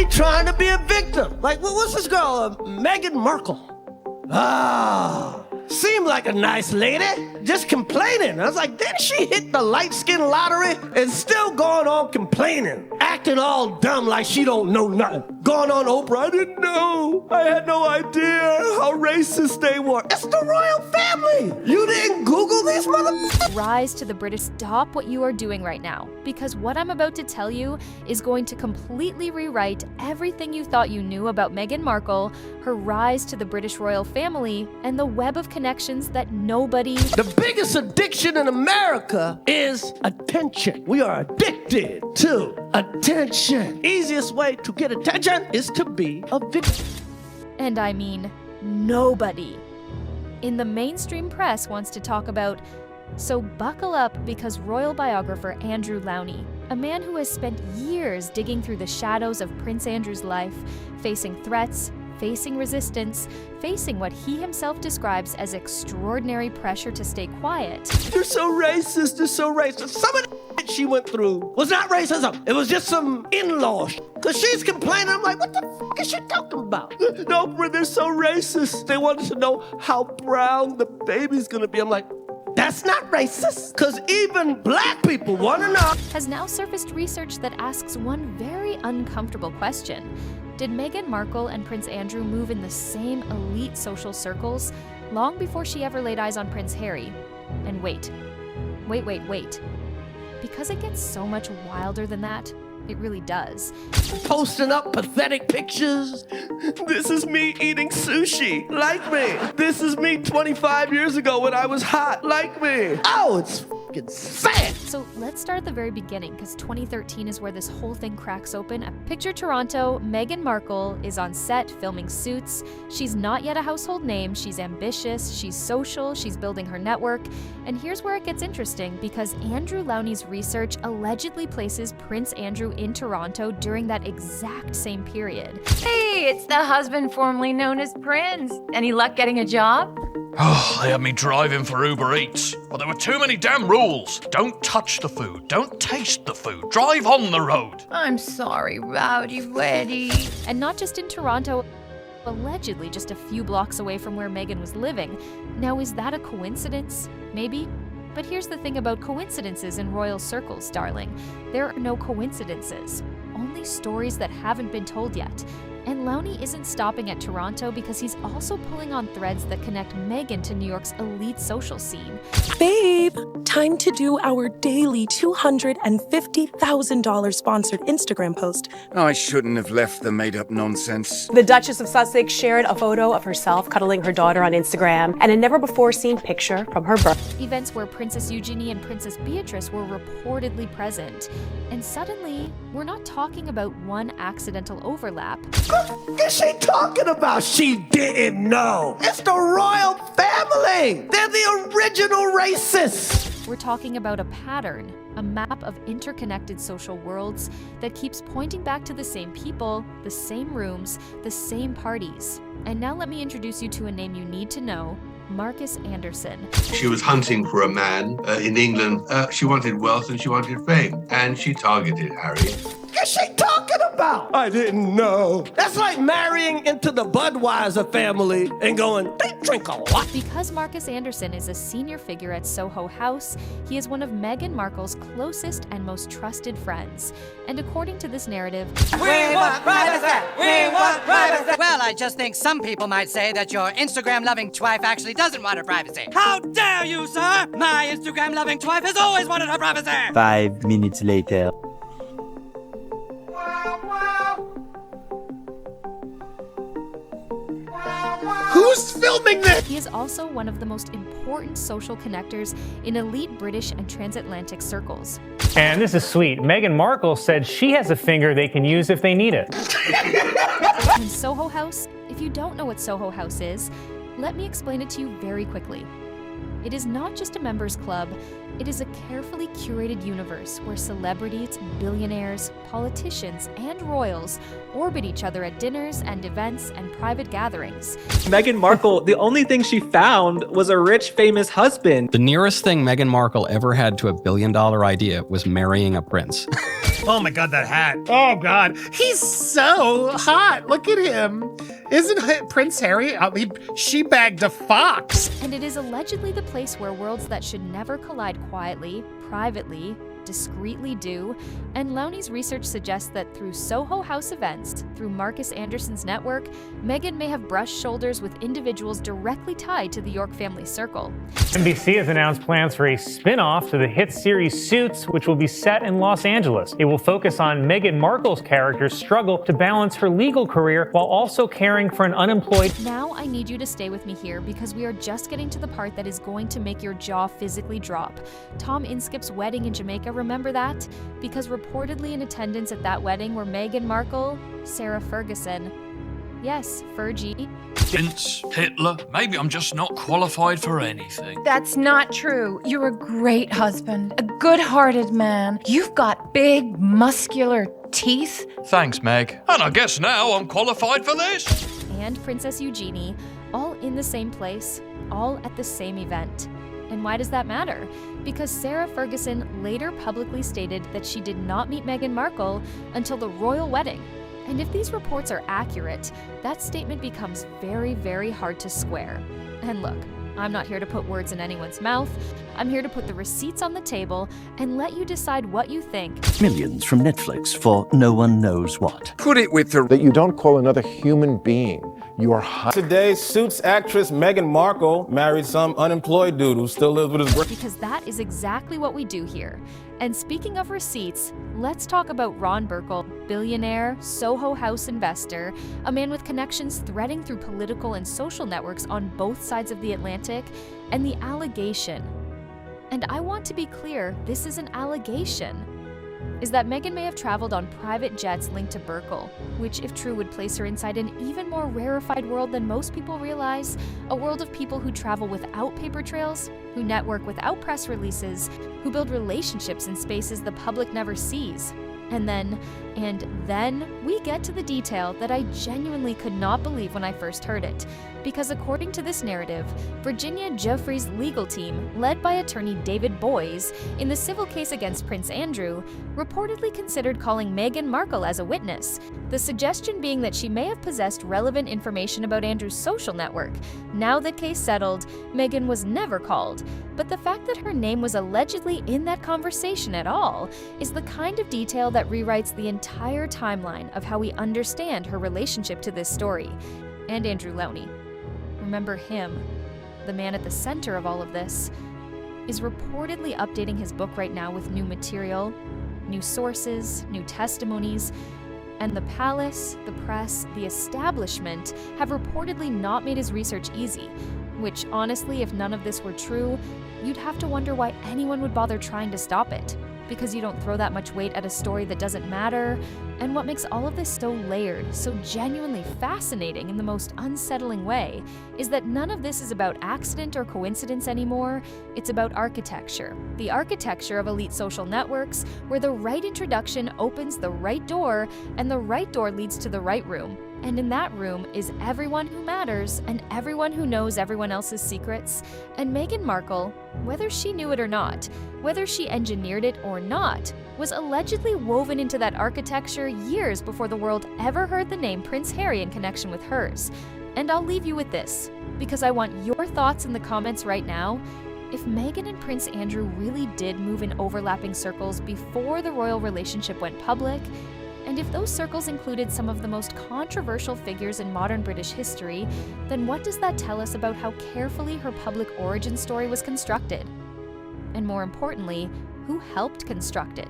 me trying to be a victim. Like, what's this girl, Meghan Markle? Seemed like a nice lady, just complaining. I was like, didn't she hit the light skin lottery and still going on complaining? Acting all dumb like she don't know nothing. Going on Oprah, I didn't know. I had no idea how racist they were. It's the royal family. You didn't Google these motherfuckers? Rise to the British, stop what you are doing right now, because what I'm about to tell you is going to completely rewrite everything you thought you knew about Meghan Markle, her rise to the British royal family, and the web of connections that nobody... The biggest addiction in America is attention. We are addicted to attention. Easiest way to get attention is to be a victim. And I mean nobody in the mainstream press wants to talk about. So buckle up, because royal biographer Andrew Lowney, a man who has spent years digging through the shadows of Prince Andrew's life, facing threats, facing resistance, facing what he himself describes as extraordinary pressure to stay quiet. You're so racist, you're so racist. Some of the shit she went through was not racism. It was just some in-law shit. Cause she's complaining, I'm like, what the fuck is she talking about? No, but they're so racist. They wanted to know how brown the baby's gonna be. I'm like, that's not racist. Cause even black people wanna know. Has now surfaced research that asks one very uncomfortable question. Did Meghan Markle and Prince Andrew move in the same elite social circles long before she ever laid eyes on Prince Harry? And wait. Because it gets so much wilder than that. It really does. Posting up pathetic pictures. This is me eating sushi. Like me. This is me 25 years ago when I was hot. Like me. Oh, it's fucking sad. So let's start at the very beginning, because 2013 is where this whole thing cracks open. Picture Toronto. Meghan Markle is on set filming Suits. She's not yet a household name. She's ambitious. She's social. She's building her network. And here's where it gets interesting, because Andrew Lowney's research allegedly places Prince Andrew in Toronto during that exact same period. Hey, it's the husband formerly known as Prince. Any luck getting a job? Oh, they had me driving for Uber Eats. Well, there were too many damn rules. Don't touch the food. Don't taste the food. Drive on the road. I'm sorry, Rowdy Weddy. And not just in Toronto, allegedly just a few blocks away from where Meghan was living. Now, is that a coincidence? Maybe. But here's the thing about coincidences in royal circles, darling. There are no coincidences, only stories that haven't been told yet. And Lowney isn't stopping at Toronto, because he's also pulling on threads that connect Meghan to New York's elite social scene. Babe, time to do our daily $250,000 sponsored Instagram post. I shouldn't have left the made-up nonsense. The Duchess of Sussex shared a photo of herself cuddling her daughter on Instagram, and a never-before-seen picture from her birth. Events where Princess Eugenie and Princess Beatrice were reportedly present. And suddenly, we're not talking about one accidental overlap. What is she talking about? She didn't know. It's the royal family. They're the original racists. We're talking about a pattern, a map of interconnected social worlds that keeps pointing back to the same people, the same rooms, the same parties. And now let me introduce you to a name you need to know, Marcus Anderson. She was hunting for a man in England. She wanted wealth and she wanted fame, and she targeted Harry. What is she talking about? I didn't know. That's like marrying into the Budweiser family and going, they drink a lot. Because Marcus Anderson is a senior figure at Soho House, he is one of Meghan Markle's closest and most trusted friends. And according to this narrative, we want privacy! We want privacy! Well, I just think some people might say that your Instagram-loving twife actually doesn't want her privacy. How dare you, sir? My Instagram-loving twife has always wanted her privacy! 5 minutes later. Who's filming this? He is also one of the most important social connectors in elite British and transatlantic circles. And this is sweet. Meghan Markle said she has a finger they can use if they need it. In Soho House, if you don't know what Soho House is, let me explain it to you very quickly. It is not just a members club, it is a carefully curated universe where celebrities, billionaires, politicians, and royals orbit each other at dinners and events and private gatherings. Meghan Markle, the only thing she found was a rich, famous husband. The nearest thing Meghan Markle ever had to $1 billion idea was marrying a prince. Oh my God, that hat. Oh God, he's so hot. Look at him. Isn't it Prince Harry? I mean, she bagged a fox. And it is allegedly the place where worlds that should never collide quietly, privately, discreetly do, and Lowney's research suggests that through Soho House events, through Marcus Anderson's network, Meghan may have brushed shoulders with individuals directly tied to the York family circle. NBC has announced plans for a spin-off to the hit series Suits, which will be set in Los Angeles. It will focus on Meghan Markle's character's struggle to balance her legal career while also caring for an unemployed... Now I need you to stay with me here because we are just getting to the part that is going to make your jaw physically drop. Tom Inskip's wedding in Jamaica, remember that? Because reportedly in attendance at that wedding were Meghan Markle, Sarah Ferguson. Yes, Fergie. Prince, Hitler, maybe I'm just not qualified for anything. That's not true. You're a great husband, a good-hearted man. You've got big, muscular teeth. Thanks, Meg. And I guess now I'm qualified for this. And Princess Eugenie, all in the same place, all at the same event. And why does that matter? Because Sarah Ferguson later publicly stated that she did not meet Meghan Markle until the royal wedding. And if these reports are accurate, that statement becomes very, very hard to square. And look, I'm not here to put words in anyone's mouth. I'm here to put the receipts on the table and let you decide what you think. Millions from Netflix for no one knows what. Put it with the... That you don't call another human being your husband. Today, Suits actress Meghan Markle married some unemployed dude who still lives with his... Because that is exactly what we do here. And speaking of receipts, let's talk about Ron Burkle, billionaire, Soho House investor, a man with connections threading through political and social networks on both sides of the Atlantic, and the allegation. And I want to be clear, this is an allegation, is that Meghan may have traveled on private jets linked to Burkle, which if true would place her inside an even more rarefied world than most people realize, a world of people who travel without paper trails, who network without press releases, who build relationships in spaces the public never sees. And then we get to the detail that I genuinely could not believe when I first heard it. Because according to this narrative, Virginia Giuffre's legal team, led by attorney David Boies, in the civil case against Prince Andrew, reportedly considered calling Meghan Markle as a witness, the suggestion being that she may have possessed relevant information about Andrew's social network. Now the case settled, Meghan was never called, but the fact that her name was allegedly in that conversation at all is the kind of detail that rewrites the entire timeline of how we understand her relationship to this story. And Andrew Lowney. Remember him, the man at the center of all of this, is reportedly updating his book right now with new material, new sources, new testimonies, and the palace, the press, the establishment have reportedly not made his research easy, which honestly, if none of this were true, you'd have to wonder why anyone would bother trying to stop it. Because you don't throw that much weight at a story that doesn't matter. And what makes all of this so layered, so genuinely fascinating in the most unsettling way, is that none of this is about accident or coincidence anymore. It's about architecture. The architecture of elite social networks, where the right introduction opens the right door, and the right door leads to the right room. And in that room is everyone who matters and everyone who knows everyone else's secrets. And Meghan Markle, whether she knew it or not, whether she engineered it or not, was allegedly woven into that architecture years before the world ever heard the name Prince Harry in connection with hers. And I'll leave you with this, because I want your thoughts in the comments right now. If Meghan and Prince Andrew really did move in overlapping circles before the royal relationship went public, and if those circles included some of the most controversial figures in modern British history, then what does that tell us about how carefully her public origin story was constructed? And more importantly, who helped construct it?